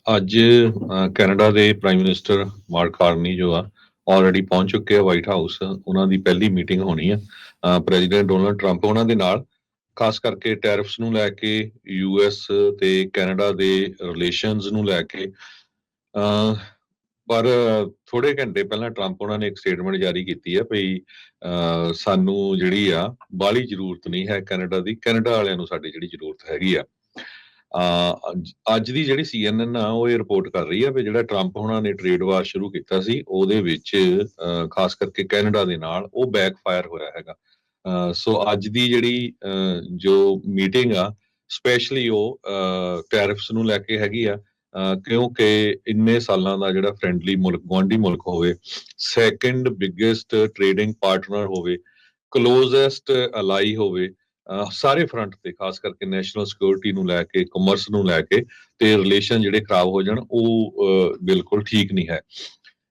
ਅੱਜ ਕੈਨੇਡਾ ਦੇ prime minister mark Carney ਜੋ ਆ ਆਲਰੇਡੀ ਪਹੁੰਚ ਚੁੱਕੇ ਆ ਵਾਈਟ ਹਾਊਸ। ਉਹਨਾਂ ਦੀ ਪਹਿਲੀ ਮੀਟਿੰਗ ਹੋਣੀ ਆ ਪ੍ਰੈਜ਼ੀਡੈਂਟ ਡੋਨਲਡ ਟਰੰਪ ਉਹਨਾਂ ਦੇ ਨਾਲ, ਖਾਸ ਕਰਕੇ ਟੈਰਿਫਸ ਨੂੰ ਲੈ ਕੇ, ਯੂਐਸ ਤੇ ਕੈਨੇਡਾ ਦੇ ਰਿਲੇਸ਼ਨਸ ਨੂੰ ਲੈ ਕੇ। ਪਰ ਥੋੜੇ ਘੰਟੇ ਪਹਿਲਾਂ ਟਰੰਪ ਉਹਨਾਂ ਨੇ ਇੱਕ ਸਟੇਟਮੈਂਟ ਜਾਰੀ ਕੀਤੀ ਆ ਵੀ ਸਾਨੂੰ ਜਿਹੜੀ ਆ ਬਾਹਲੀ ਜ਼ਰੂਰਤ ਨਹੀਂ ਹੈ ਕੈਨੇਡਾ ਦੀ, ਕੈਨੇਡਾ ਵਾਲਿਆਂ ਨੂੰ ਸਾਡੀ ਜਿਹੜੀ ਜ਼ਰੂਰਤ ਹੈਗੀ ਆ। ਅੱਜ ਦੀ ਜਿਹੜੀ CNN ਆ ਉਹ ਇਹ ਰਿਪੋਰਟ ਕਰ ਰਹੀ ਆ ਵੀ ਜਿਹੜਾ ਟਰੰਪ ਉਹਨਾਂ ਨੇ ਟ੍ਰੇਡ ਵਾਰ ਸ਼ੁਰੂ ਕੀਤਾ ਸੀ ਉਹਦੇ ਵਿੱਚ ਖਾਸ ਕਰਕੇ ਕੈਨੇਡਾ ਦੇ ਨਾਲ ਉਹ ਬੈਕਫਾਇਰ ਹੋਇਆ ਹੈਗਾ। ਸੋ ਅੱਜ ਦੀ ਜਿਹੜੀ ਜੋ ਮੀਟਿੰਗ ਆ ਸਪੈਸ਼ਲੀ ਉਹ ਟੈਰਿਫਸ ਨੂੰ ਲੈ ਕੇ ਹੈਗੀ ਆ, ਕਿਉਂਕਿ ਇੰਨੇ ਸਾਲਾਂ ਦਾ ਜਿਹੜਾ ਫਰੈਂਡਲੀ ਮੁਲਕ, ਗੁਆਂਢੀ ਮੁਲਕ ਹੋਵੇ, ਸੈਕੰਡ ਬਿਗੇਸਟ ਟ੍ਰੇਡਿੰਗ ਪਾਰਟਨਰ ਹੋਵੇ, ਕਲੋਜ਼ੈਸਟ ਅਲਾਈ ਹੋਵੇ, ਸਾਰੇ ਫਰੰਟ ਤੇ, ਖਾਸ ਕਰਕੇ ਨੈਸ਼ਨਲ ਸਿਕਿਉਰਿਟੀ ਨੂੰ ਲੈ ਕੇ, ਕਮਰਸ ਨੂੰ ਲੈ ਕੇ, ਤੇ ਰਿਲੇਸ਼ਨ ਜਿਹੜੇ ਖਰਾਬ ਹੋ ਜਾਣ ਉਹ ਬਿਲਕੁਲ ਠੀਕ ਨਹੀਂ ਹੈ।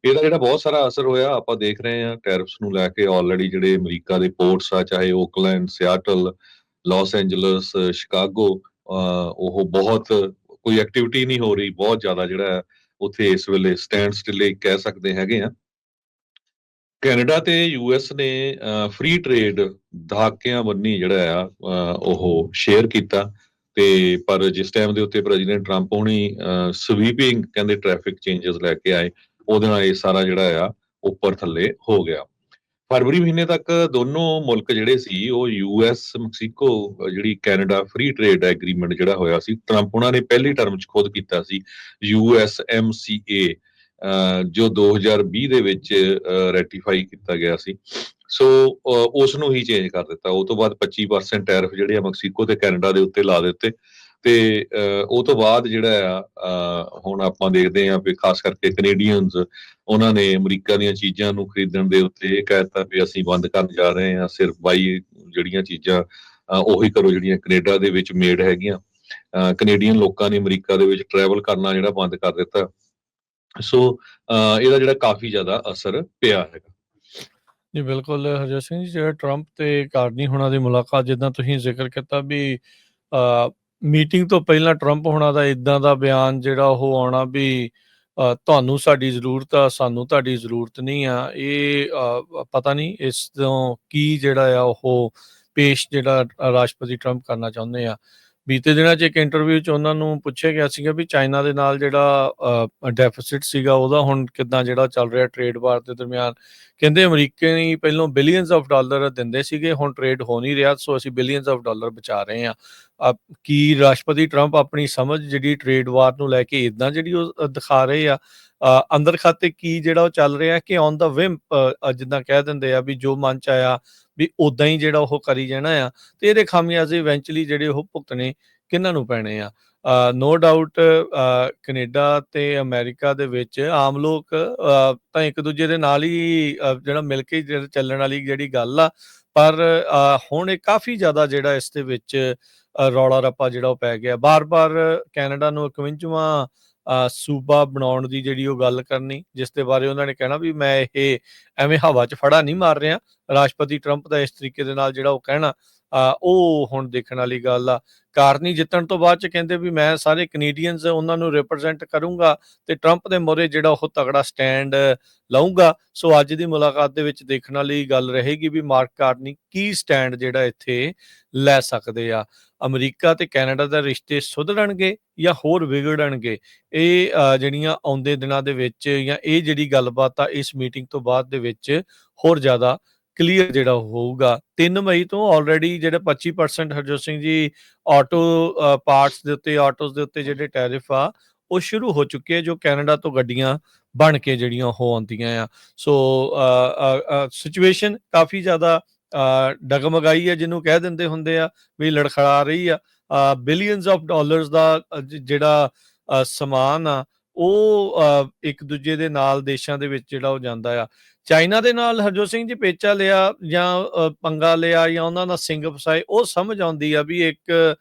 ਇਹਦਾ ਜਿਹੜਾ ਬਹੁਤ ਸਾਰਾ ਅਸਰ ਹੋਇਆ ਆਪਾਂ ਦੇਖ ਰਹੇ ਹਾਂ ਟੈਰਿਫਸ ਨੂੰ ਲੈ ਕੇ। ਆਲਰੇਡੀ ਜਿਹੜੇ ਅਮਰੀਕਾ ਦੇ ਪੋਰਟਸ ਆ, ਚਾਹੇ Oakland, Seattle, Los Angeles, Chicago, ਉਹ ਬਹੁਤ ਕੋਈ ਐਕਟੀਵਿਟੀ ਨਹੀਂ ਹੋ ਰਹੀ, ਬਹੁਤ ਜ਼ਿਆਦਾ ਜਿਹੜਾ ਉੱਥੇ ਇਸ ਵੇਲੇ ਸਟੈਂਡ ਸਟਿਲ ਕਹਿ ਸਕਦੇ ਹੈਗੇ ਆ। ਕੈਨੇਡਾ ਤੇ ਯੂਐਸ ਨੇ ਫ੍ਰੀ ਟ੍ਰੇਡ ਦਹਾਕਿਆਂ ਬੰਨੀ ਜਿਹੜਾ ਆ ਉਹ ਸ਼ੇਅਰ ਕੀਤਾ, ਤੇ ਪਰ ਜਿਸ ਟਾਈਮ ਦੇ ਉੱਤੇ ਪ੍ਰੈਜ਼ੀਡੈਂਟ ਟਰੰਪ ਹੋਣੀ ਸਵੀਪਿੰਗ ਕਹਿੰਦੇ ਟ੍ਰੈਫਿਕ ਚੇਂਜਸ ਲੈ ਕੇ ਆਏ, ਉਹਦੇ ਨਾਲ ਇਹ ਸਾਰਾ ਜਿਹੜਾ ਆ ਉੱਪਰ ਥੱਲੇ ਹੋ ਗਿਆ। ਫਰਵਰੀ ਮਹੀਨੇ ਤੱਕ ਦੋਨੋਂ ਮੁਲਕ ਜਿਹੜੇ ਸੀ ਉਹ ਯੂਐਸ ਮੈਕਸੀਕੋ ਜਿਹੜੀ ਕੈਨੇਡਾ ਫ੍ਰੀ ਟ੍ਰੇਡ ਐਗਰੀਮੈਂਟ ਜਿਹੜਾ ਹੋਇਆ ਸੀ, ਟਰੰਪ ਉਹਨਾਂ ਨੇ ਪਹਿਲੀ ਟਰਮ 'ਚ ਖੁਦ ਕੀਤਾ ਸੀ, USMCA, ਜੋ 2020 ਦੇ ਵਿੱਚ ਰੈਟੀਫਾਈ ਕੀਤਾ ਗਿਆ ਸੀ। ਸੋ ਉਸ ਨੂੰ ਹੀ ਚੇਂਜ ਕਰ ਦਿੱਤਾ। ਉਹ ਤੋਂ ਬਾਅਦ 25% ਟੈਰਿਫ ਜਿਹੜੇ ਆ ਮੈਕਸੀਕੋ ਤੇ ਕੈਨੇਡਾ ਦੇ ਉੱਤੇ ਲਾ ਦਿੱਤੇ, ਤੇ ਉਹ ਤੋਂ ਬਾਅਦ ਜਿਹੜਾ ਆ ਹੁਣ ਆਪਾਂ ਦੇਖਦੇ ਹਾਂ ਵੀ ਖਾਸ ਕਰਕੇ ਕੈਨੇਡੀਅਨਸ ਉਹਨਾਂ ਨੇ ਅਮਰੀਕਾ ਦੀਆਂ ਚੀਜ਼ਾਂ ਨੂੰ ਖਰੀਦਣ ਦੇ ਉੱਤੇ ਇਹ ਕਹਿ ਦਿੱਤਾ ਵੀ ਅਸੀਂ ਬੰਦ ਕਰਨ ਜਾ ਰਹੇ ਹਾਂ, ਸਿਰਫ ਬਾਈ ਜਿਹੜੀਆਂ ਚੀਜ਼ਾਂ ਉਹੀ ਕਰੋ ਜਿਹੜੀਆਂ ਕੈਨੇਡਾ ਦੇ ਵਿੱਚ ਮੇਡ ਹੈਗੀਆਂ। ਕੈਨੇਡੀਅਨ ਲੋਕਾਂ ਨੇ ਅਮਰੀਕਾ ਦੇ ਵਿੱਚ ਟਰੈਵਲ ਕਰਨਾ ਜਿਹੜਾ ਬੰਦ ਕਰ ਦਿੱਤਾ। ਸੋ ਇਹਦਾ ਜਿਹੜਾ ਕਾਫੀ ਜ਼ਿਆਦਾ ਅਸਰ ਪਿਆ ਹੈਗਾ। ਜੀ ਬਿਲਕੁਲ ਹਰਜੋਤ ਸਿੰਘ ਜੀ, ਜਿਹੜਾ ਟਰੰਪ ਤੇ ਕਾਰਨੀ ਹੋਣਾ ਦੀ ਮੁਲਾਕਾਤ, ਜਿੱਦਾਂ ਤੁਸੀਂ ਜ਼ਿਕਰ ਕੀਤਾ ਵੀ ਮੀਟਿੰਗ ਤੋਂ ਪਹਿਲਾਂ ਟਰੰਪ ਹੋਣਾ ਦਾ ਇਦਾਂ ਦਾ ਬਿਆਨ ਜਿਹੜਾ ਉਹ ਆਉਣਾ ਵੀ ਤੁਹਾਨੂੰ ਸਾਡੀ ਜ਼ਰੂਰਤ ਆ, ਸਾਨੂੰ ਤੁਹਾਡੀ ਜ਼ਰੂਰਤ ਨਹੀਂ ਆ, ਇਹ ਪਤਾ ਨਹੀਂ ਇਸ ਤੋਂ ਕੀ ਜਿਹੜਾ ਆ ਉਹ ਪੇਸ਼ ਜਿਹੜਾ ਰਾਸ਼ਟਰਪਤੀ ਟਰੰਪ ਕਰਨਾ ਚਾਹੁੰਦੇ ਆ। ਬੀਤੇ ਦਿਨਾਂ 'ਚ ਇੱਕ ਇੰਟਰਵਿਊ 'ਚ ਉਹਨਾਂ ਨੂੰ ਪੁੱਛਿਆ ਗਿਆ ਸੀਗਾ ਵੀ ਚਾਈਨਾ ਦੇ ਨਾਲ ਜਿਹੜਾ ਡੈਫਿਸਿਟ ਸੀਗਾ ਉਹਦਾ ਹੁਣ ਕਿੱਦਾਂ ਜਿਹੜਾ ਚੱਲ ਰਿਹਾ ਟ੍ਰੇਡ ਵਾਰ ਦੇ ਦਰਮਿਆਨ। ਕਹਿੰਦੇ ਅਮਰੀਕਨੀ ਪਹਿਲੋਂ ਬਿਲੀਅਨਸ ਆਫ ਡਾਲਰ ਦਿੰਦੇ ਸੀਗੇ, ਹੁਣ ਟ੍ਰੇਡ ਹੋ ਨਹੀਂ ਰਿਹਾ, ਸੋ ਅਸੀਂ ਬਿਲੀਅਨਸ ਆਫ ਡਾਲਰ ਬਚਾ ਰਹੇ ਹਾਂ। ਕੀ ਰਾਸ਼ਟਰਪਤੀ ਟਰੰਪ ਆਪਣੀ ਸਮਝ ਜਿਹੜੀ ਟ੍ਰੇਡ ਵਾਰ ਨੂੰ ਲੈ ਕੇ ਇਦਾਂ ਜਿਹੜੀ ਉਹ ਦਿਖਾ ਰਹੇ ਆ ਅੰਦਰ ਖਾਤੇ ਕੀ ਜਿਹੜਾ ਉਹ ਚੱਲ ਰਿਹਾ, ਕਿ ਔਨ ਦਾ ਵਿਮ ਜਿੱਦਾਂ ਕਹਿ ਦਿੰਦੇ ਆ ਵੀ ਜੋ ਮਨ 'ਚ ਆਇਆ ਵੀ ਉਦਾਂ ਹੀ ਜਿਹੜਾ ਉਹ ਕਰੀ ਜਾਣਾ ਆ, ਤੇ ਇਹਦੇ ਖਾਮਿਆਜ਼ੇ ਇਵੈਂਚੁਅਲੀ ਜਿਹੜੇ ਉਹ ਭੁਗਤਣੇ ਕਿਹਨਾਂ ਨੂੰ ਪੈਣੇ ਆ। ਨੋ ਡਾਊਟ ਕੈਨੇਡਾ ਤੇ ਅਮਰੀਕਾ ਦੇ ਵਿੱਚ ਆਮ ਲੋਕ ਤਾਂ ਇੱਕ ਦੂਜੇ ਦੇ ਨਾਲ ਹੀ ਜਿਹੜਾ ਮਿਲ ਕੇ ਚੱਲਣ ਵਾਲੀ ਜਿਹੜੀ ਗੱਲ ਆ, ਪਰ ਹੁਣ ਇਹ ਕਾਫੀ ਜ਼ਿਆਦਾ ਜਿਹੜਾ ਇਸ ਦੇ ਵਿੱਚ ਰੌਲਾ ਰੱਪਾ ਜਿਹੜਾ ਉਹ ਪੈ ਗਿਆ। ਬਾਰ-ਬਾਰ ਕੈਨੇਡਾ ਨੂੰ 51ਵਾਂ ਸੂਬਾ ਬਣਾਉਣ ਦੀ ਜਿਹੜੀ ਉਹ ਗੱਲ ਕਰਨੀ, ਜਿਸ ਦੇ ਬਾਰੇ ਉਹਨਾਂ ਨੇ ਕਹਿਣਾ ਵੀ ਮੈਂ ਇਹ ਐਵੇਂ ਹਵਾ 'ਚ ਫੜਾ ਨਹੀਂ ਮਾਰ ਰਿਹਾ। ਰਾਸ਼ਟਰਪਤੀ ਟਰੰਪ ਦਾ ਇਸ ਤਰੀਕੇ ਦੇ ਨਾਲ ਜਿਹੜਾ ਉਹ ਕਹਿਣਾ ਉਹ ਹੁਣ ਦੇਖਣ ਵਾਲੀ ਗੱਲ ਆ। ਕਾਰਨੀ ਜਿੱਤਣ ਤੋਂ ਬਾਅਦ 'ਚ ਕਹਿੰਦੇ ਵੀ ਮੈਂ ਸਾਰੇ ਕੈਨੇਡੀਅਨਸ ਉਹਨਾਂ ਨੂੰ ਰਿਪਰੈਜ਼ੈਂਟ ਕਰੂੰਗਾ ਤੇ ਟਰੰਪ ਦੇ ਮੋਹਰੇ ਜਿਹੜਾ ਉਹ ਤਗੜਾ ਸਟੈਂਡ ਲਊਂਗਾ। ਸੋ ਅੱਜ ਦੀ ਮੁਲਾਕਾਤ ਦੇ ਵਿੱਚ ਦੇਖਣ ਵਾਲੀ ਗੱਲ ਰਹੇਗੀ ਵੀ ਮਾਰਕ ਕਾਰਨੀ ਕੀ ਸਟੈਂਡ ਜਿਹੜਾ ਇੱਥੇ ਲੈ ਸਕਦੇ ਆ। ਅਮਰੀਕਾ ਤੇ ਕੈਨੇਡਾ ਦੇ ਰਿਸ਼ਤੇ ਸੁਧਰਨਗੇ ਜਾਂ ਹੋਰ ਵਿਗੜਨਗੇ, ਇਹ ਜਿਹੜੀਆਂ ਆਉਂਦੇ ਦਿਨਾਂ ਦੇ ਵਿੱਚ ਜਾਂ ਇਹ ਜਿਹੜੀ ਗੱਲਬਾਤ ਆ ਇਸ ਮੀਟਿੰਗ ਤੋਂ ਬਾਅਦ ਦੇ ਵਿੱਚ ਹੋਰ ਜ਼ਿਆਦਾ ਕਲੀਅਰ ਜਿਹੜਾ ਹੋਊਗਾ। 3 ਮਈ ਤੋਂ ਆਲਰੇਡੀ ਜਿਹੜੇ 25% ਹਰਜੋਤ ਸਿੰਘ ਜੀ ਆਟੋ ਪਾਰਟਸ ਦੇ ਉੱਤੇ, ਆਟੋਸ ਦੇ ਉੱਤੇ ਜਿਹੜੇ ਟੈਰਿਫ ਆ ਉਹ ਸ਼ੁਰੂ ਹੋ ਚੁੱਕੇ ਆ, ਜੋ ਕੈਨੇਡਾ ਤੋਂ ਗੱਡੀਆਂ ਬਣ ਕੇ ਜਿਹੜੀਆਂ ਉਹ ਆਉਂਦੀਆਂ ਆ। ਸੋ ਸਿਚੁਏਸ਼ਨ ਕਾਫੀ ਜ਼ਿਆਦਾ ਡਗਮਗਾਈ ਹੈ, ਜਿਹਨੂੰ ਕਹਿ ਦਿੰਦੇ ਹੁੰਦੇ ਆ ਵੀ ਲੜਖੜਾ ਰਹੀ ਆ। ਬਿਲੀਅਨਸ ਆਫ ਡਾਲਰਸ ਦਾ ਜਿਹੜਾ ਸਮਾਨ ਆ ਉਹ ਇੱਕ ਦੂਜੇ ਦੇ ਨਾਲ ਦੇਸ਼ਾਂ ਦੇ ਵਿੱਚ ਜਿਹੜਾ ਉਹ ਜਾਂਦਾ ਆ। ਚਾਈਨਾ ਦੇ ਨਾਲ ਹਰਜੋਤ ਸਿੰਘ ਜੀ ਪੇਚਾ ਲਿਆ ਜਾਂ ਪੰਗਾ ਲਿਆ ਜਾਂ ਉਹਨਾਂ ਨਾਲ ਸਿੰਘ ਫਸਾਏ, ਉਹ ਸਮਝ ਆਉਂਦੀ ਆ ਵੀ ਇੱਕ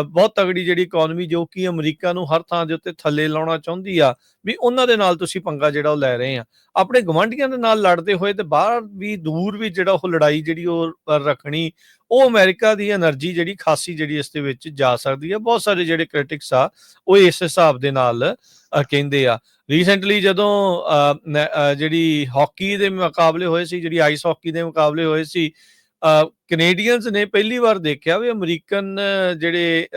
ਬਹੁਤ ਤਗੜੀ ਜਿਹੜੀ ਇਕੋਨਮੀ ਜੋ ਕਿ ਅਮਰੀਕਾ ਨੂੰ ਹਰ ਥਾਂ ਦੇ ਉੱਤੇ ਥੱਲੇ ਲਾਉਣਾ ਚਾਹੁੰਦੀ ਆ, ਵੀ ਉਹਨਾਂ ਦੇ ਨਾਲ ਤੁਸੀਂ ਪੰਗਾ ਜਿਹੜਾ ਉਹ ਲੈ ਰਹੇ ਆ। ਆਪਣੇ ਗਵਾਂਢੀਆਂ ਦੇ ਨਾਲ ਲੜਦੇ ਹੋਏ ਤੇ ਬਾਹਰ ਵੀ ਦੂਰ ਵੀ ਜਿਹੜਾ ਉਹ ਲੜਾਈ ਜਿਹੜੀ ਉਹ ਰੱਖਣੀ, ਉਹ ਅਮਰੀਕਾ ਦੀ ਐਨਰਜੀ ਜਿਹੜੀ ਖਾਸੀ ਜਿਹੜੀ ਇਸ ਦੇ ਵਿੱਚ ਜਾ ਸਕਦੀ ਹੈ। ਬਹੁਤ ਸਾਰੇ ਜਿਹੜੇ ਕ੍ਰਿਟਿਕਸ ਆ ਉਹ ਇਸ ਹਿਸਾਬ ਦੇ ਨਾਲ ਕਹਿੰਦੇ ਆ। ਰੀਸੈਂਟਲੀ ਜਦੋਂ ਜਿਹੜੀ ਹਾਕੀ ਦੇ ਮੁਕਾਬਲੇ ਹੋਏ ਸੀ, ਜਿਹੜੀ ਆਈਸ ਹਾਕੀ ਦੇ ਮੁਕਾਬਲੇ ਹੋਏ ਸੀ, ਕੈਨੇਡੀਅਨਸ ਨੇ ਪਹਿਲੀ ਵਾਰ ਦੇਖਿਆ ਵੀ ਅਮਰੀਕਨ ਜਿਹੜੇ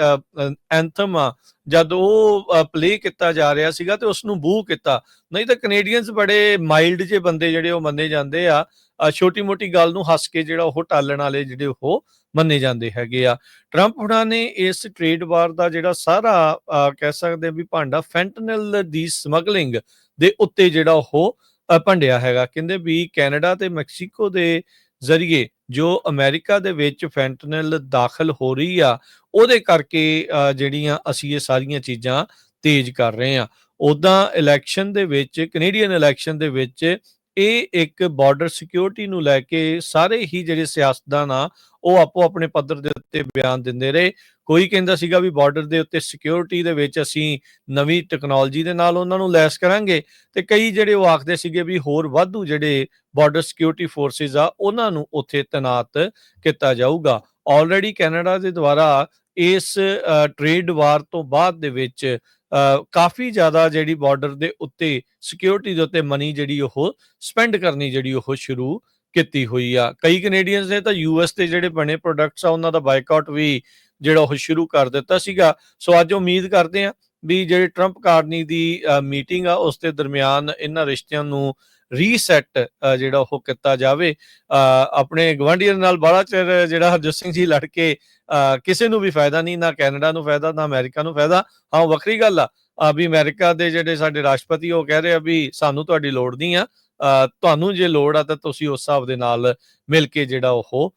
ਐਂਥਮ ਆ ਜਦ ਉਹ ਪਲੇ ਕੀਤਾ ਜਾ ਰਿਹਾ ਸੀਗਾ ਤੇ ਉਸਨੂੰ ਬੂ ਕੀਤਾ। ਨਹੀਂ ਤਾਂ ਕੈਨੇਡੀਅਨਸ ਬੜੇ ਮਾਈਲਡ ਜਿਹੇ ਬੰਦੇ ਜਿਹੜੇ ਉਹ ਮੰਨੇ ਜਾਂਦੇ ਆ, ਛੋਟੀ ਮੋਟੀ ਗੱਲ ਨੂੰ ਹੱਸ ਕੇ ਜਿਹੜਾ ਉਹ ਟਾਲਣ ਵਾਲੇ ਜਿਹੜੇ ਉਹ ਮੰਨੇ ਜਾਂਦੇ ਹੈਗੇ ਆ। ਟਰੰਪ ਹੁਣਾਂ ਨੇ ਇਸ ਟ੍ਰੇਡ ਵਾਰ ਦਾ ਜਿਹੜਾ ਸਾਰਾ ਕਹਿ ਸਕਦੇ ਵੀ ਭਾਂਡਾ ਫੈਂਟਨਲ ਦੀ ਸਮਗਲਿੰਗ ਦੇ ਉੱਤੇ ਜਿਹੜਾ ਉਹ ਭੰਡਿਆ ਹੈਗਾ। ਕਹਿੰਦੇ ਵੀ ਕੈਨੇਡਾ ਤੇ ਮੈਕਸੀਕੋ ਦੇ ਜ਼ਰੀਏ ਜੋ ਅਮਰੀਕਾ ਦੇ ਵਿੱਚ ਫੈਂਟਨਲ ਦਾਖਲ ਹੋ ਰਹੀ ਆ, ਉਹਦੇ ਕਰਕੇ ਜਿਹੜੀਆਂ ਅਸੀਂ ਇਹ ਸਾਰੀਆਂ ਚੀਜ਼ਾਂ ਤੇਜ਼ ਕਰ ਰਹੇ ਹਾਂ। ਉੱਦਾਂ ਇਲੈਕਸ਼ਨ ਦੇ ਵਿੱਚ, ਕੈਨੇਡੀਅਨ ਇਲੈਕਸ਼ਨ ਦੇ ਵਿੱਚ ਇਹ ਇੱਕ ਬਾਰਡਰ ਸਿਕਿਉਰਿਟੀ ਨੂੰ ਲੈ ਕੇ ਸਾਰੇ ਹੀ ਜਿਹੜੇ ਸਿਆਸਤਦਾਨ ਆ ਉਹ ਆਪੋ ਆਪਣੇ ਪੱਧਰ ਦੇ ਉੱਤੇ ਬਿਆਨ ਦਿੰਦੇ ਰਹੇ। ਕੋਈ ਕਹਿੰਦਾ ਸੀਗਾ ਵੀ ਬਾਰਡਰ ਦੇ ਉੱਤੇ ਸਿਕਿਉਰਿਟੀ ਦੇ ਵਿੱਚ ਅਸੀਂ ਨਵੀਂ ਟੈਕਨੋਲੋਜੀ ਦੇ ਨਾਲ ਉਹਨਾਂ ਨੂੰ ਲੈਸ ਕਰਾਂਗੇ, ਤੇ ਕਈ ਜਿਹੜੇ ਉਹ ਆਖਦੇ ਸੀਗੇ ਵੀ ਹੋਰ ਵਾਧੂ ਜਿਹੜੇ ਬਾਰਡਰ ਸਿਕਿਉਰਿਟੀ ਫੋਰਸਿਸ ਆ ਉਹਨਾਂ ਨੂੰ ਉੱਥੇ ਤੈਨਾਤ ਕੀਤਾ ਜਾਊਗਾ। ਆਲਰੇਡੀ ਕੈਨੇਡਾ ਦੇ ਦੁਆਰਾ ਇਸ ਟ੍ਰੇਡ ਵਾਰ ਤੋਂ ਬਾਅਦ ਦੇ ਵਿੱਚ ਕਾਫੀ ਜ਼ਿਆਦਾ ਜਿਹੜੀ ਬਾਰਡਰ ਦੇ ਉੱਤੇ ਸਿਕਿਉਰਿਟੀ ਦੇ ਉੱਤੇ ਮਨੀ ਜਿਹੜੀ ਉਹ ਸਪੈਂਡ ਕਰਨੀ ਜਿਹੜੀ ਉਹ ਸ਼ੁਰੂ ਕੀਤੀ ਹੋਈ ਆ। ਕਈ ਕੈਨੇਡੀਅਨਸ ਨੇ ਤਾਂ US ਦੇ ਜਿਹੜੇ ਬਣੇ ਪ੍ਰੋਡਕਟਸ ਆ ਉਹਨਾਂ ਦਾ ਬਾਈਕਾਟ ਵੀ ਜਿਹੜਾ ਉਹ ਸ਼ੁਰੂ ਕਰ ਦਿੱਤਾ ਸੀਗਾ। ਸੋ ਅੱਜ ਉਮੀਦ ਕਰਦੇ ਆ ਵੀ ਜਿਹੜੇ ਟਰੰਪ ਕਾਰਨੀ ਦੀ ਮੀਟਿੰਗ ਆ ਉਸ ਦੇ ਦਰਮਿਆਨ ਇਹਨਾਂ ਰਿਸ਼ਤਿਆਂ ਨੂੰ ਰੀਸੈਟ ਜਿਹੜਾ ਉਹ ਕੀਤਾ ਜਾਵੇ। ਆਪਣੇ ਗਵਾਂਢੀਆਂ ਨਾਲ ਬੜਾ ਚਿਰ ਜਿਹੜਾ ਹਰਜੋਤ ਸਿੰਘ ਜੀ ਲੜ ਕੇ ਕਿਸੇ ਨੂੰ ਵੀ ਫਾਇਦਾ ਨਹੀਂ, ਨਾ ਕੈਨੇਡਾ ਨੂੰ ਫਾਇਦਾ, ਨਾ ਅਮਰੀਕਾ ਨੂੰ ਫਾਇਦਾ। ਹਾਂ, ਵੱਖਰੀ ਗੱਲ ਆ ਵੀ ਅਮਰੀਕਾ ਦੇ ਜਿਹੜੇ ਸਾਡੇ ਰਾਸ਼ਟਰਪਤੀ ਉਹ ਕਹਿ ਰਹੇ ਆ ਵੀ ਸਾਨੂੰ ਤੁਹਾਡੀ ਲੋੜ ਨਹੀਂ ਆ, ਤੁਹਾਨੂੰ ਜੇ ਲੋੜ ਆ ਤਾਂ ਤੁਸੀਂ ਉਸ ਹਿਸਾਬ ਦੇ ਨਾਲ ਮਿਲ ਕੇ ਜਿਹੜਾ ਉਹ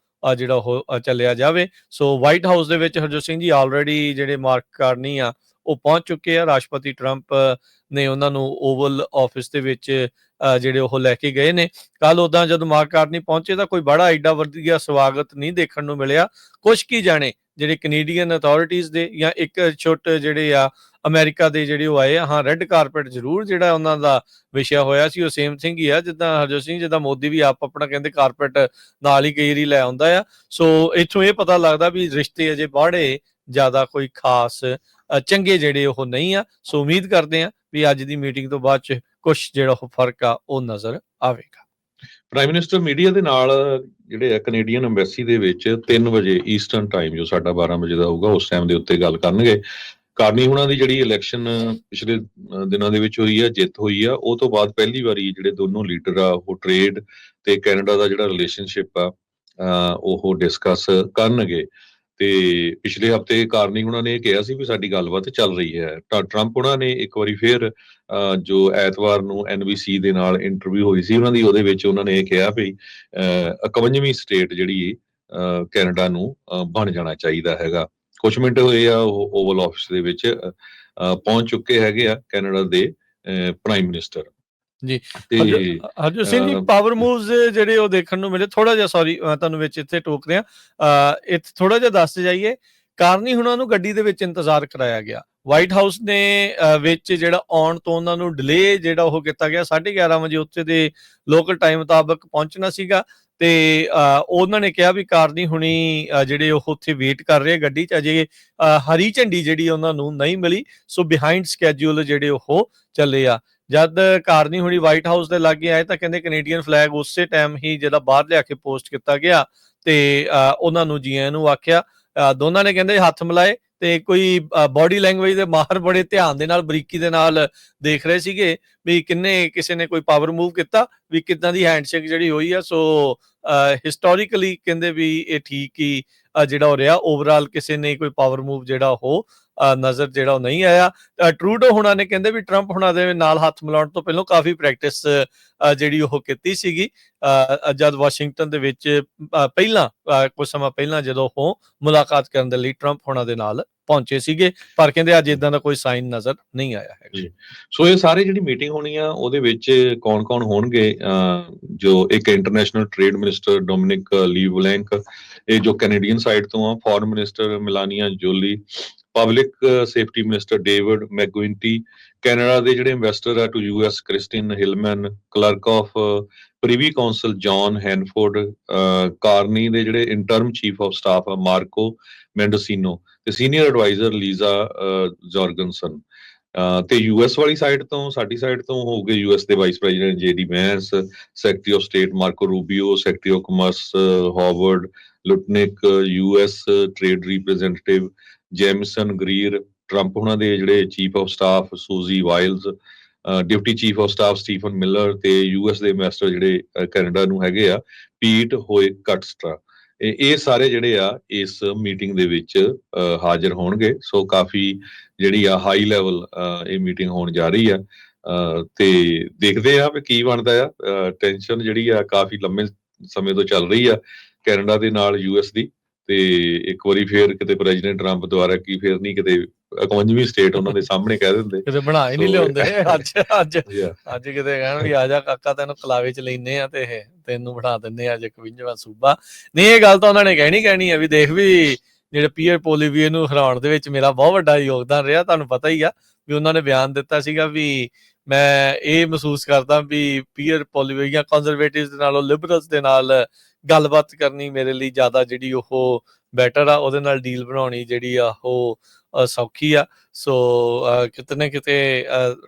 ਚੱਲਿਆ ਜਾਵੇ। ਸੋ ਵਾਈਟ ਹਾਊਸ ਦੇ ਵਿੱਚ ਹਰਜੋਤ ਸਿੰਘ ਜੀ ਆਲਰੇਡੀ ਜਿਹੜੇ ਮਾਰਕ ਕਾਰਨੀ ਆ ਉਹ ਪਹੁੰਚ ਚੁੱਕੇ ਆ। ਰਾਸ਼ਟਰਪਤੀ ਟਰੰਪ ਨੇ ਉਹਨਾਂ ਨੂੰ ਓਵਲ ਆਫਿਸ ਦੇ ਵਿੱਚ ਜਿਹੜੇ ਉਹ ਲੈ ਕੇ ਗਏ ਨੇ। ਕੱਲ ਉਦਾਂ ਜਦੋਂ ਮਾਰਕ ਕਾਰਨੀ ਪਹੁੰਚੇ ਤਾਂ ਕੋਈ ਬੜਾ ਐਡਾ ਵਧੀਆ ਸਵਾਗਤ ਨਹੀਂ ਦੇਖਣ ਨੂੰ ਮਿਲਿਆ। ਕੁਛ ਕੀ ਜਾਣੇ ਜਿਹੜੇ ਕੈਨੇਡੀਅਨ ਅਥਾਰਟੀਜ਼ ਦੇ ਜਾਂ ਇੱਕ ਛੋਟੇ ਜਿਹੜੇ ਆ ਅਮਰੀਕਾ ਦੇ ਜਿਹੜੇ ਉਹ ਆਏ ਆ, ਹਾਂ ਰੈੱਡ ਕਾਰਪੇਟ ਜ਼ਰੂਰ ਜਿਹੜਾ ਉਹਨਾਂ ਦਾ ਵਿਸ਼ਾ ਹੋਇਆ ਸੀ ਉਹ ਸੇਮ ਥਿੰਗ ਹੀ ਆ ਜਿੱਦਾਂ ਹਰਜੋਤ ਸਿੰਘ, ਜਿੱਦਾਂ ਮੋਦੀ ਵੀ ਆਪ ਆਪਣਾ ਕਹਿੰਦੇ ਕਾਰਪੇਟ ਨਾਲ ਹੀ ਕਈ ਵਾਰੀ ਲੈ ਆਉਂਦਾ ਆ। ਸੋ ਇੱਥੋਂ ਇਹ ਪਤਾ ਲੱਗਦਾ ਵੀ ਰਿਸ਼ਤੇ ਅਜੇ ਬਾੜੇ ਜ਼ਿਆਦਾ ਕੋਈ ਖਾਸ ਚੰਗੇ ਜਿਹੜੇ ਉਹ ਨਹੀਂ ਆ। ਸੋ ਉਮੀਦ ਕਰਦੇ ਆ ਵੀ ਅੱਜ ਦੀ ਮੀਟਿੰਗ ਤੋਂ ਬਾਅਦ ਚ ਕੁਛ ਜਿਹੜਾ ਉਹ ਫਰਕ ਆ ਉਹ ਨਜ਼ਰ ਆਵੇਗਾ। ਪ੍ਰਾਈਮ ਮਿਨਿਸਟਰ ਮੀਡੀਆ ਦੇ ਨਾਲ ਜਿਹੜੇ ਆ ਕੈਨੇਡੀਅਨ ਐਮਬੈਸੀ ਦੇ ਵਿੱਚ 3 ਵਜੇ ਈਸਟਰਨ ਟਾਈਮ ਜੋ ਸਾਡਾ 12 ਵਜੇ ਦਾ ਹੋਊਗਾ ਉਸ ਟਾਈਮ ਦੇ ਉੱਤੇ ਗੱਲ ਕਰਨਗੇ। ਕਾਰਨੀ ਹੁਣਾਂ ਦੀ ਜਿਹੜੀ ਇਲੈਕਸ਼ਨ ਪਿਛਲੇ ਦਿਨਾਂ ਦੇ ਵਿੱਚ ਹੋਈ ਆ, ਜਿੱਤ ਹੋਈ ਆ, ਉਹ ਤੋਂ ਬਾਅਦ ਪਹਿਲੀ ਵਾਰੀ ਜਿਹੜੇ ਦੋਨੋਂ ਲੀਡਰ ਆ ਉਹ ਟ੍ਰੇਡ ਤੇ ਕੈਨੇਡਾ ਦਾ ਜਿਹੜਾ ਰਿਲੇਸ਼ਨਸ਼ਿਪ ਆ ਉਹ ਡਿਸਕਸ ਕਰਨਗੇ। ਤੇ ਪਿਛਲੇ ਹਫਤੇ ਕਾਰਨੀ ਹੁਣਾਂ ਨੇ ਇਹ ਕਿਹਾ ਸੀ ਵੀ ਸਾਡੀ ਗੱਲਬਾਤ ਚੱਲ ਰਹੀ ਹੈ। ਤਾਂ ਟਰੰਪ ਹੁਣਾਂ ਨੇ ਇੱਕ ਵਾਰੀ ਫੇਰ ਜੋ ਐਤਵਾਰ ਨੂੰ NBC ਦੇ ਨਾਲ ਇੰਟਰਵਿਊ ਹੋਈ ਸੀ ਉਹਨਾਂ ਦੀ, ਉਹਦੇ ਵਿੱਚ ਉਹਨਾਂ ਨੇ ਇਹ ਕਿਹਾ ਵੀ 51ਵੀਂ ਸਟੇਟ ਜਿਹੜੀ ਕੈਨੇਡਾ ਨੂੰ ਬਣ ਜਾਣਾ ਚਾਹੀਦਾ ਹੈਗਾ। ਕੁਝ ਮਿੰਟ ਹੋਏ ਆ ਉਹ ਓਵਲ ਆਫਿਸ ਦੇ ਵਿੱਚ ਪਹੁੰਚ ਚੁੱਕੇ ਹੈਗੇ ਆ ਕੈਨੇਡਾ ਦੇ ਪ੍ਰਾਈਮ ਮਿਨਿਸਟਰ ਜੀ। ਤੇ ਹਰਜੋਤ ਸਿੰਘ ਜੀ, ਪਾਵਰ ਮੂਵਸ ਜਿਹੜੇ ਉਹ ਦੇਖਣ ਨੂੰ ਮਿਲੇ। ਥੋੜਾ ਜਿਹਾ ਸੌਰੀ ਤੁਹਾਨੂੰ ਵਿੱਚ ਇੱਥੇ ਟੋਕ ਰਿਹਾ, ਇੱਥੇ ਥੋੜਾ ਜਿਹਾ ਦੱਸ ਜਾਈਏ। ਕਾਰਨੀ ਹੁਣਾਂ ਨੂੰ ਗੱਡੀ ਦੇ ਵਿੱਚ ਇੰਤਜ਼ਾਰ ਕਰਾਇਆ ਗਿਆ। ਵਾਈਟ ਹਾਊਸ ਨੇ ਵਿੱਚ ਜਿਹੜਾ ਆਉਣ ਤੋਂ ਉਹਨਾਂ ਨੂੰ ਡਿਲੇ ਜਿਹੜਾ ਉਹ ਕੀਤਾ ਗਿਆ। 11:30 ਵਜੇ ਉੱਥੇ ਦੇ ਲੋਕਲ ਟਾਈਮ ਮੁਤਾਬਕ ਪਹੁੰਚਣਾ ਸੀਗਾ ਤੇ ਉਹਨਾਂ ਨੇ ਕਿਹਾ ਵੀ ਕਾਰਨੀ ਹੁਣੀ ਜਿਹੜੇ ਉਹ ਉੱਥੇ ਵੇਟ ਕਰ ਰਹੇ ਗੱਡੀ 'ਚ, ਅਜੇ ਹਰੀ ਝੰਡੀ ਜਿਹੜੀ ਉਹਨਾਂ ਨੂੰ ਨਹੀਂ ਮਿਲੀ। ਸੋ ਬਿਹਾਈਂਡ ਸਕੈਜੂਲ ਜਿਹੜੇ ਉਹ ਚੱਲੇ ਆ। ਜਦ ਕਾਰਨੀ ਹੁਣੀ ਵਾਈਟ ਹਾਊਸ ਦੇ ਲਾਗੇ ਆਏ ਤਾਂ ਕਹਿੰਦੇ ਕੈਨੇਡੀਅਨ ਫਲੈਗ ਉਸੇ ਟਾਈਮ ਹੀ ਜਿਹੜਾ ਬਾਹਰ ਲਿਆ ਕੇ ਪੋਸਟ ਕੀਤਾ ਗਿਆ ਤੇ ਉਹਨਾਂ ਨੂੰ ਜੀ ਆਇਆਂ ਨੂੰ ਆਖਿਆ। ਦੋਨਾਂ ਨੇ ਕਹਿੰਦੇ ਹੱਥ ਮਿਲਾਏ ਤੇ ਕੋਈ ਬਾਡੀ ਲੈਂਗੁਏਜ ਦੇ ਮਾਹਰ ਬੜੇ ਧਿਆਨ ਦੇ ਨਾਲ ਬਰੀਕੀ ਦੇ ਨਾਲ ਦੇਖ ਰਹੇ ਸੀਗੇ ਵੀ ਕਿਸੇ ਨੇ ਕੋਈ ਪਾਵਰ ਮੂਵ ਕੀਤਾ, ਵੀ ਕਿੱਦਾਂ ਦੀ ਹੈਂਡਸ਼ੇਕ ਜਿਹੜੀ ਹੋਈ ਆ। ਸੋ ਹਿਸਟੋਰੀਕਲੀ ਕਹਿੰਦੇ ਵੀ ਇਹ ਠੀਕ ਹੀ ਜਿਹੜਾ ਹੋ ਰਿਹਾ। ਓਵਰਆਲ ਕਿਸੇ ਨੇ ਕੋਈ ਪਾਵਰ ਮੂਵ ਜਿਹੜਾ ਉਹ ਨਜ਼ਰ ਜਿਹੜਾ ਉਹ ਨਹੀਂ ਆਇਆ। ਟਰੂਡੋ ਹੁਣਾਂ ਨੇ ਕਹਿੰਦੇ ਵੀ ਟਰੰਪ ਹੁਣਾਂ ਦੇ ਨਾਲ ਹੱਥ ਮਿਲਾਉਣ ਤੋਂ ਪਹਿਲਾਂ ਕਾਫੀ ਪ੍ਰੈਕਟਿਸ ਜਿਹੜੀ ਉਹ ਕੀਤੀ ਸੀਗੀ ਜਦ ਵਾਸ਼ਿੰਗਟਨ ਦੇ ਵਿੱਚ ਪਹਿਲਾਂ ਕੁਝ ਸਮਾਂ ਪਹਿਲਾਂ ਜਦੋਂ ਉਹ ਮੁਲਾਕਾਤ ਕਰਨ ਦੇ ਲਈ ਟਰੰਪ ਹੁਣਾਂ ਦੇ ਨਾਲ ਪਹੁੰਚੇ ਸੀਗੇ, ਪਰ ਕਹਿੰਦੇ ਅੱਜ ਇਦਾਂ ਦਾ ਕੋਈ ਸਾਈਨ ਨਜ਼ਰ ਨਹੀਂ ਆਇਆ ਹੈਗਾ। ਜੀ। ਸੋ ਇਹ ਸਾਰੀ ਜਿਹੜੀ ਮੀਟਿੰਗ ਹੋਣੀ ਆ ਉਹਦੇ ਵਿੱਚ ਕੌਣ-ਕੌਣ ਹੋਣਗੇ, ਜੋ ਇੱਕ international trade minister Dominic LeBlanc, ਇਹ ਜੋ ਕੈਨੇਡੀਅਨ ਸਾਈਡ ਤੋਂ ਆ, foreign minister Melanie Joly, public safety minister David McGuinty, Canada ਦੇ ਜਿਹੜੇ ਇਨਵੈਸਟਰ ਆ to US Kirsten Hillman, clerk of privy council John Hannaford, Carney ਦੇ ਜਿਹੜੇ ਇੰਟਰਮ ਚੀਫ ਆਫ ਸਟਾਫ ਆ ਮਾਰਕੋ ਮੈਂਡੋਸੀਨੋ, ਤੇ ਸੀਨੀਅਰ ਐਡਵਾਈਜ਼ਰ ਲੀਜ਼ਾ ਜੋਰਗਨਸਨ। ਤੇ ਯੂਐਸ ਵਾਲੀ ਸਾਈਡ ਤੋਂ, ਸਾਡੀ ਸਾਈਡ ਤੋਂ ਹੋਊਗੇ ਯੂਐਸ ਦੇ vice president JD Vance, secretary of state Marco Rubio, secretary of commerce Howard Lutnick, US trade representative Jamieson Greer, Trump ਉਹਨਾਂ ਦੇ ਜਿਹੜੇ chief of staff Susie Wiles, deputy chief of staff Stephen Miller, ਤੇ US ਦੇ investor ਜਿਹੜੇ Canada ਨੂੰ ਹੈਗੇ ਆ ਪੀਟ ਹੋਏ ਕਟਸਟਰਾ। ਇਹ ਸਾਰੇ ਜਿਹੜੇ ਆ ਇਸ ਮੀਟਿੰਗ ਦੇ ਵਿੱਚ ਹਾਜ਼ਰ ਹੋਣਗੇ। ਸੋ ਕਾਫੀ ਜਿਹੜੀ ਆ ਹਾਈ ਲੈਵਲ ਇਹ ਮੀਟਿੰਗ ਹੋਣ ਜਾ ਰਹੀ ਆ, ਤੇ ਦੇਖਦੇ ਆ ਵੀ ਕੀ ਬਣਦਾ ਆ। ਟੈਨਸ਼ਨ ਜਿਹੜੀ ਆ ਕਾਫੀ ਲੰਮੇ ਸਮੇਂ ਤੋਂ ਚੱਲ ਰਹੀ ਆ ਕੈਨੇਡਾ ਦੇ ਨਾਲ ਯੂਐਸ ਦੀ, ਤੇ ਇੱਕ ਵਾਰੀ ਫੇਰ ਕਿਤੇ ਪ੍ਰੈਜ਼ੀਡੈਂਟ ਟਰੰਪ ਦੁਆਰਾ ਕੀ ਫੇਰ ਨਹੀਂ ਕਿਤੇ 51ਵੀਂ ਸਟੇਟ ਉਹਨਾਂ ਦੇ ਸਾਹਮਣੇ ਕਹਿ ਦਿੰਦੇ, ਕਿਤੇ ਬਣਾ ਹੀ ਨਹੀਂ ਲਿਆਉਂਦੇ ਅੱਜ ਅੱਜ Yeah. ਅੱਜ ਕਿਤੇ ਕਹਿਣ ਵੀ ਆ ਜਾ ਕਾਕਾ ਤੈਨੂੰ ਕਲਾਵੇ ਚ ਲੈਨੇ ਆ ਤੇ ਤੈਨੂੰ ਬਣਾ ਦਿੰਦੇ ਅੱਜ 51ਵਾਂ ਸੂਬਾ। ਨਹੀਂ, ਇਹ ਗੱਲ ਤਾਂ ਉਹਨਾਂ ਨੇ ਕਹਿਣੀ ਆ ਵੀ ਦੇਖ ਵੀ ਜਿਹੜੇ ਪੀਅਰ ਪੋਲੀਵੀਏ ਨੂੰ ਹਰਾਉਣ ਦੇ ਵਿੱਚ ਮੇਰਾ ਬਹੁਤ ਵੱਡਾ ਯੋਗਦਾਨ ਰਿਹਾ। ਤੁਹਾਨੂੰ ਪਤਾ ਹੀ ਆ ਵੀ ਉਹਨਾਂ ਨੇ ਬਿਆਨ ਦਿੱਤਾ ਸੀਗਾ ਵੀ ਮੈਂ ਇਹ ਮਹਿਸੂਸ ਕਰਦਾ ਵੀ ਪੀਅਰ ਪੋਲੀਵੀਏ ਜਾਂ ਕੰਜ਼ਰਵੇਟਿਵਸ ਦੇ ਨਾਲੋਂ ਲਿਬਰਲਸ ਦੇ ਨਾਲ ਗੱਲਬਾਤ ਕਰਨੀ ਮੇਰੇ ਲਈ ਜ਼ਿਆਦਾ ਜਿਹੜੀ ਉਹ ਬੈਟਰ ਆ, ਉਹਦੇ ਨਾਲ ਡੀਲ ਬਣਾਉਣੀ ਜਿਹੜੀ ਆ ਉਹ ਸੌਖੀ ਆ। ਸੋ ਕਿਤੇ ਨਾ ਕਿਤੇ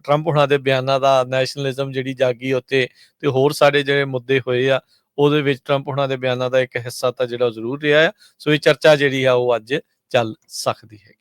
ਟਰੰਪ ਹੁਣਾਂ ਦੇ ਬਿਆਨਾਂ ਦਾ ਨੈਸ਼ਨਲਿਜ਼ਮ ਜਿਹੜੀ ਜਾਗੀ ਉੱਤੇ, ਤੇ ਹੋਰ ਸਾਰੇ ਜਿਹੜੇ ਮੁੱਦੇ ਹੋਏ ਆ ਉਹਦੇ ਵਿੱਚ ਟਰੰਪ ਹੁਣਾਂ ਦੇ ਬਿਆਨਾਂ ਦਾ ਇੱਕ ਹਿੱਸਾ ਤਾਂ ਜਿਹੜਾ ਜ਼ਰੂਰ ਰਿਹਾ ਆ। ਸੋ ਇਹ ਚਰਚਾ ਜਿਹੜੀ ਆ ਉਹ ਅੱਜ ਚੱਲ ਸਕਦੀ ਹੈਗੀ।